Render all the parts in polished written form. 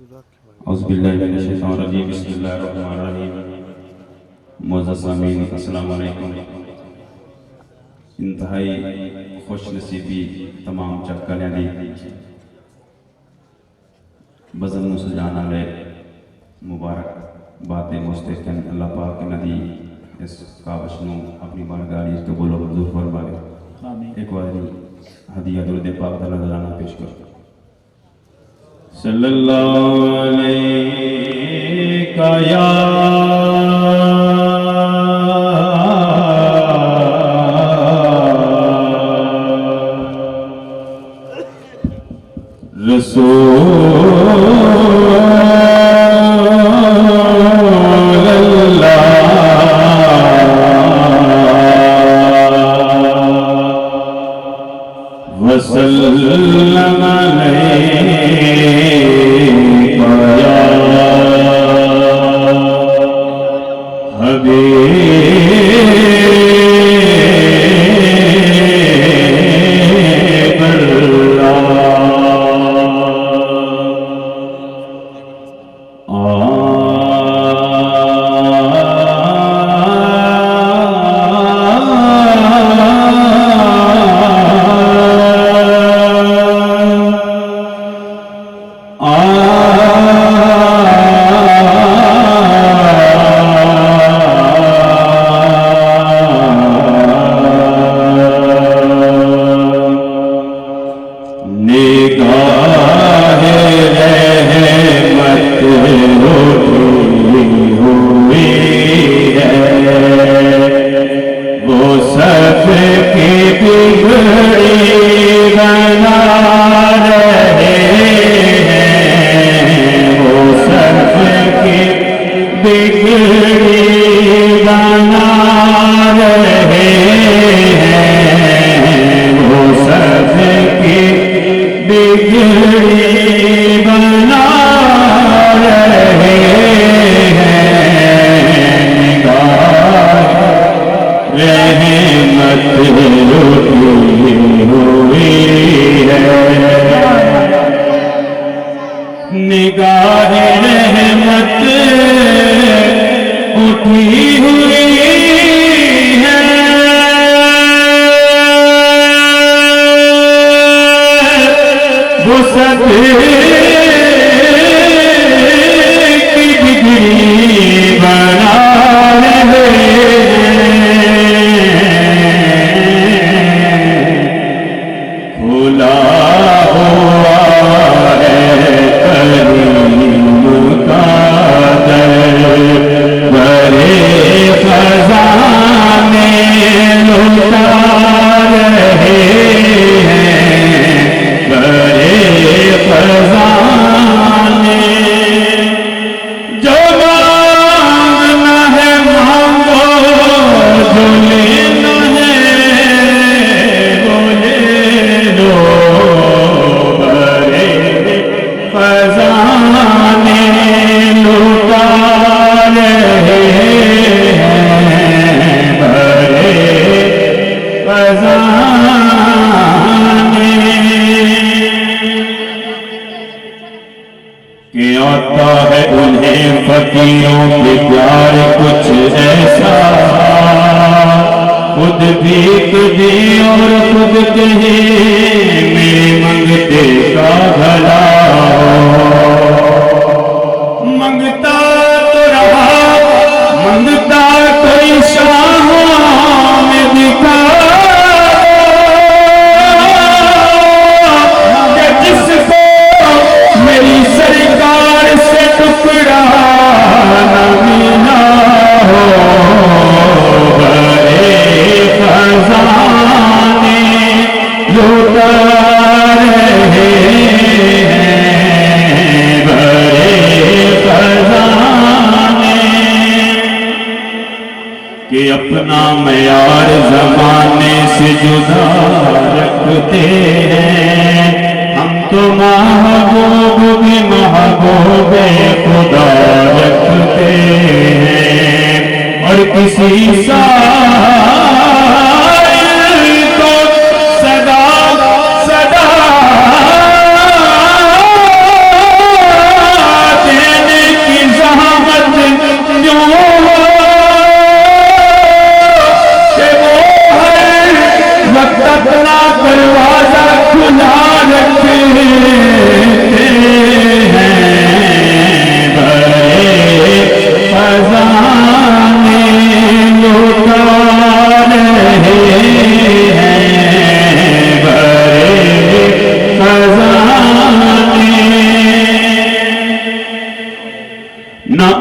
औज़ुबिल्लाहिमिनश्शैतानिर्रजीम बिस्मिल्लाहिर्रहमानिर्रहीम। मुअज़्ज़ज़ सामीन अस्सलामु अलैकुम। इंतहाई खुश नसीबी तमाम चक्कलियां दी बज़ल नूं सजाण वाले मुबारक बातें मुस्तक़िन अल्लाह पाक इन्हां दी इस कावश नूं अपनी बारगाह विच कबूल मंजूर फरमावे। एक बारी हदिया दुरूद पाक दा नज़राना पेश करो। सल्लल्लाहु अलैका या रसूलल्लाह वसल्लम अलैका या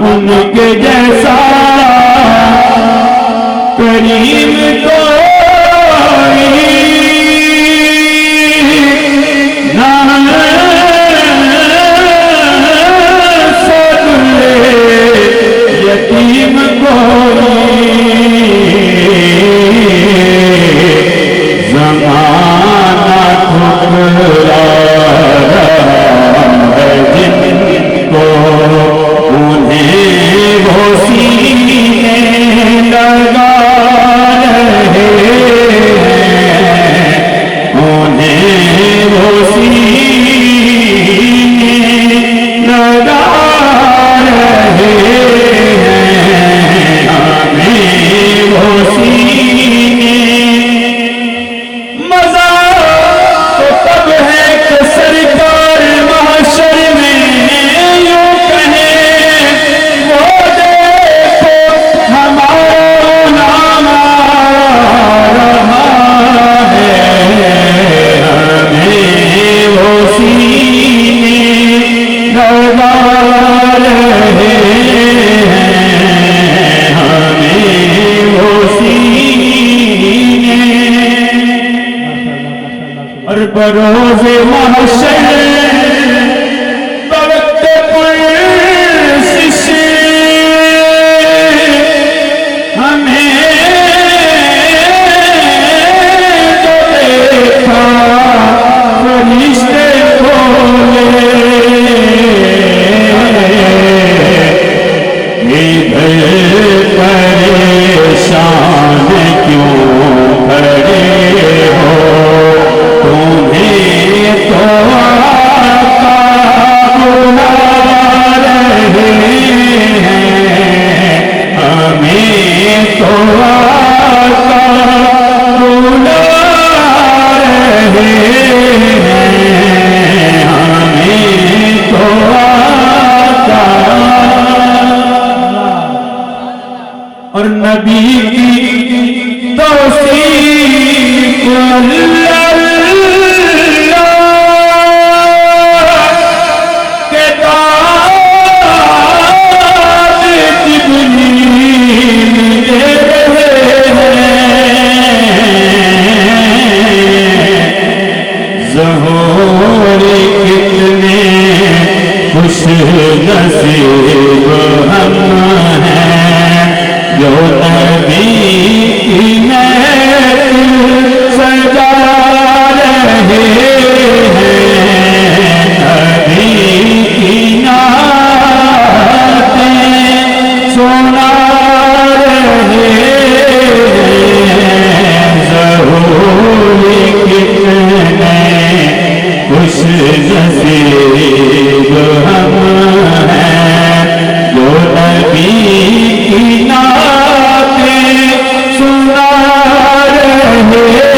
उनके जैसा करीम कोई ना सदुले यतीम कोई ज़माना ठुकरा रहा है जिनको उन्हें वो सीने लगा रहे हैं, उन्हें वो सीने लगा रहे हैं, हमें वो सीने। मजा तो तब है कि सरकार महशर में यूं कहे वो देखो हमारा नाम आ रहा है, हमें वो सीने लगा रहे हैं, हमें वो सीने। और बरोज़े महशर वक्त पुरसिश हमें जो देखा फरिश्ते बोले इधर परेशान क्यों खड़े हो, तुम्हें तो आका बुला रहे हैं, हमें तो आका बुला रहे हैं, हमें तो आका। और नबी की तौसीफ अल्लाह के दाद जिब्रील दे रहे हैं। ज़हूर कितने खुश नसीब हम हैं जो नबी की महफिल सजा रहे हैं, नबी की नातें सुना रहे हैं। ज़हूर कितने खुश नसीब हम हैं जो नबी की नातें सुना रहे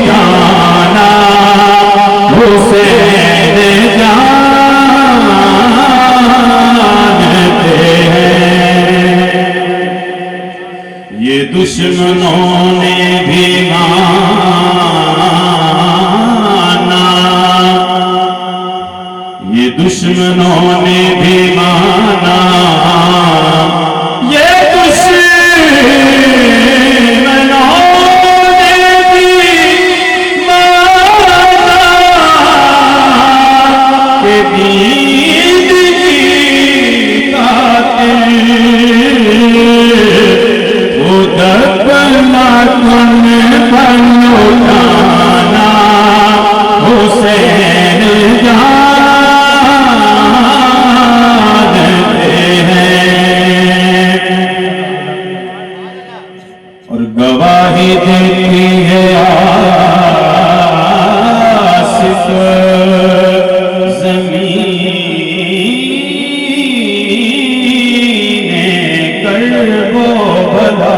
जाना हुसैन जानते हैं। ये दुश्मनों ने भी माना, ये दुश्मनों ने भी माना, ये दुश्मनों ने भी माना कि दीन की खातिर उधर बना तुम बनो जाना हुसैन जानते हैं। और गवाही देती है आसिफ ज़मीने कल्बो भला,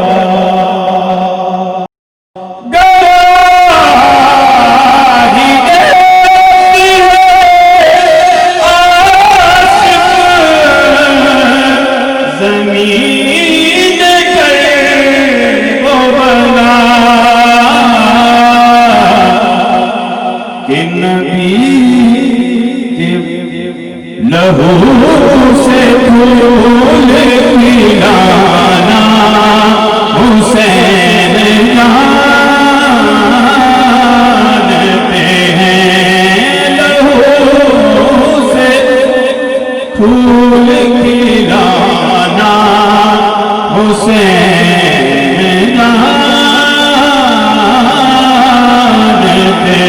गवाही देती है आसिफ ज़मीने कल्बो भला कि नबी के लहू से फूल मिलाना हुसैन जानते हैं। लहू से फूल मिलाना हुसैन जानते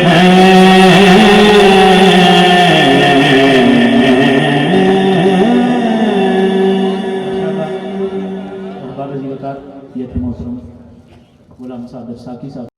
हैं। बाबा जी बता ये थे मोहतरम गुलाम सादर साकी साहब।